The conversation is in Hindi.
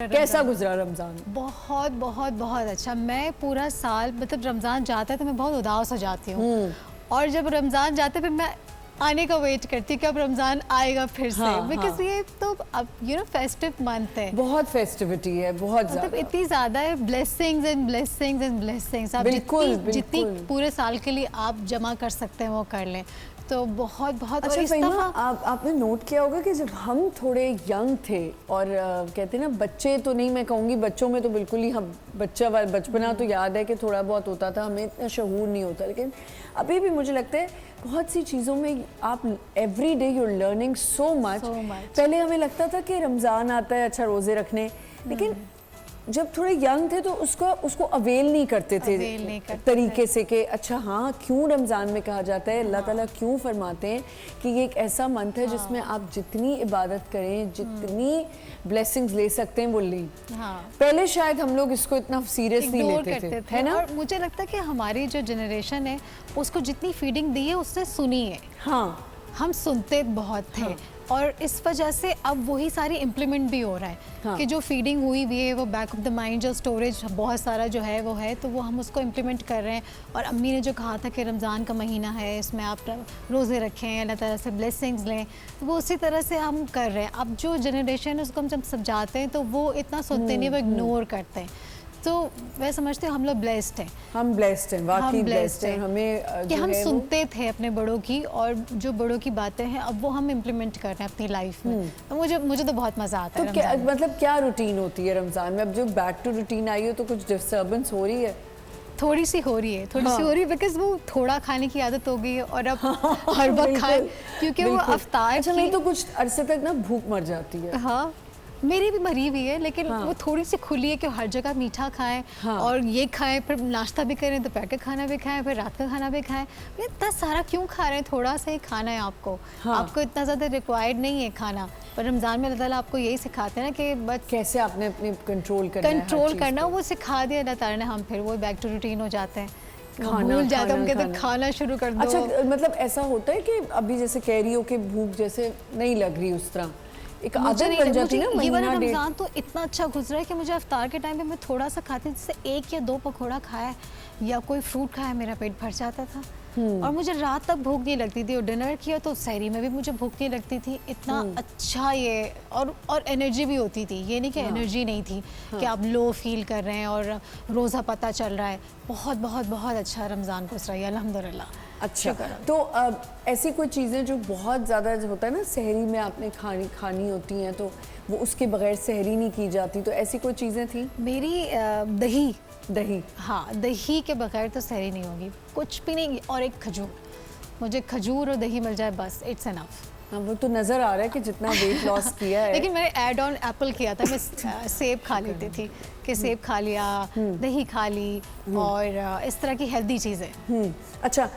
कैसा गुजरा रमज़ान? बहुत बहुत बहुत अच्छा। मैं पूरा साल मतलब रमज़ान जाता है तो मैं बहुत उदास हो जाती हूँ और जब रमज़ान जाता है फिर मैं आने का वेट करती हूँ कि अब रमज़ान आएगा फिर से। बिकॉज ये तो अब फेस्टिव मंथ है, बहुत फेस्टिविटी है, बहुत मतलब इतनी ज़्यादा है। Blessings and blessings and blessings आप जितनी पूरे साल के लिए आप जमा कर सकते हैं वो कर लें, तो बहुत बहुत। अच्छा, और इस दफा आपने नोट किया होगा कि जब हम थोड़े यंग थे और कहते हैं ना, बच्चे तो नहीं, मैं कहूँगी बच्चों में तो बिल्कुल ही हम बचपना तो याद है कि थोड़ा बहुत होता था, हमें इतना शऊर नहीं होता, लेकिन अभी भी मुझे लगता है बहुत सी चीज़ों में आप every day you are learning so much. पहले हमें लगता था कि रमज़ान आता है अच्छा रोज़े रखने, लेकिन जब थोड़े यंग थे तो उसको अवेल नहीं करते थे तरीके से कि अच्छा हाँ क्यों रमज़ान में कहा जाता है, अल्लाह ताला क्यों फरमाते हैं कि ये एक ऐसा मंथ है जिसमें आप जितनी इबादत करें, जितनी ब्लेसिंग्स ले सकते हैं वो लें। पहले शायद हम लोग इसको इतना सीरियसली लेते थे, है ना? और मुझे लगता है कि हमारी जो जनरेशन है उसको जितनी फीडिंग दी है उसने सुनी है। हाँ, हम सुनते बहुत थे और इस वजह से अब वही सारी इम्प्लीमेंट भी हो रहा है कि जो फीडिंग हुई भी है वो बैक ऑफ द माइंड, जो स्टोरेज बहुत सारा जो है वो है, तो वो हम उसको इम्प्लीमेंट कर रहे हैं। और अम्मी ने जो कहा था कि रमज़ान का महीना है, इसमें आप रोज़े रखें, अल्लाह ताला से ब्लेसिंग्स लें, तो वो उसी तरह से हम कर रहे हैं। अब जो जनरेशन है उसको हम जब समझाते हैं तो वो इतना सुनते नहीं, वो इग्नोर करते हैं। तो मैं समझती हूँ हम लोग ब्लेस्ड हैं, हम ब्लेस्ड हैं, वाकई ब्लेस्ड हैं। हमें कि हम सुनते थे अपने बड़ों की, और जो बड़ों की बातें हैं अब वो हम इम्प्लीमेंट कर रहे हैं अपनी लाइफ में। तो मुझे तो बहुत मज़ा आता है। तो क्या मतलब क्या रूटीन होती है रमज़ान में? अब जो बैक टू रूटीन आई हो तो कुछ डिस्टर्बेंस हो रही है? थोड़ी सी हो रही है बिकॉज वो थोड़ा खाने की आदत हो गई है और अब हर वक्त खाए, क्योंकि वो अफ्तार अच्छा, नहीं तो कुछ अरसे तक ना भूख मर जाती है। हाँ, मेरी भी मरी हुई है, लेकिन वो थोड़ी सी खुली है कि हर जगह मीठा खाएं और ये खाएं, फिर नाश्ता भी करें, दोपहर का खाना भी खाएं, फिर रात का खाना भी खाएं। इतना सारा क्यों खा रहे हैं? थोड़ा सा ही खाना है आपको। आपको इतना ज़्यादा रिक्वायर्ड नहीं है खाना, पर रमज़ान में अल्लाह ताला आपको यही सिखाते हैं ना कि बस कैसे आपने अपने कंट्रोल करना वो सिखा दिया अल्लाह ताला ने। हम फिर वो बैक टू रूटीन हो जाते हैं, भूल जाते हैं, हम कहते हैं खाना शुरू कर दो। अच्छा, मतलब ऐसा होता है कि अभी जैसे कह रही हो कि भूख जैसे नहीं लग रही, उस तरह एक आदत बन जाती है ना। ये वाला रमज़ान तो इतना अच्छा गुजरा है कि मुझे अफ्तार के टाइम पे मैं थोड़ा सा खाती, जैसे 1 या 2 पकौड़ा खाया या कोई फ्रूट खाया, मेरा पेट भर जाता था और मुझे रात तक भूख नहीं लगती थी। और डिनर किया तो सहरी में भी मुझे भूख नहीं लगती थी। इतना अच्छा ये और एनर्जी भी होती थी, ये नहीं कि एनर्जी नहीं थी कि आप लो फील कर रहे हैं और रोज़ा पता चल रहा है। बहुत बहुत बहुत अच्छा रमज़ान गुजरा है, अल्हम्दुलिल्लाह। अच्छा, तो ऐसी कोई चीज़ें जो बहुत ज़्यादा होता है ना, सहरी में आपने खानी होती हैं तो वो उसके बगैर सहरी नहीं की जाती, तो ऐसी कोई चीज़ें थी? मेरी दही, हाँ, दही के बगैर तो सहरी नहीं होगी, कुछ भी नहीं। और एक खजूर, मुझे खजूर और दही मिल जाए बस, इट्स इनफ। हाँ, वो तो नज़र आ रहा है कि जितना वेट लॉस किया है। लेकिन मैंने ऐड ऑन एप्पल किया था, मैं सेब खा लेती थी कि सेब खा लिया, दही खा ली और इस तरह की हेल्दी चीज़ें। अच्छा।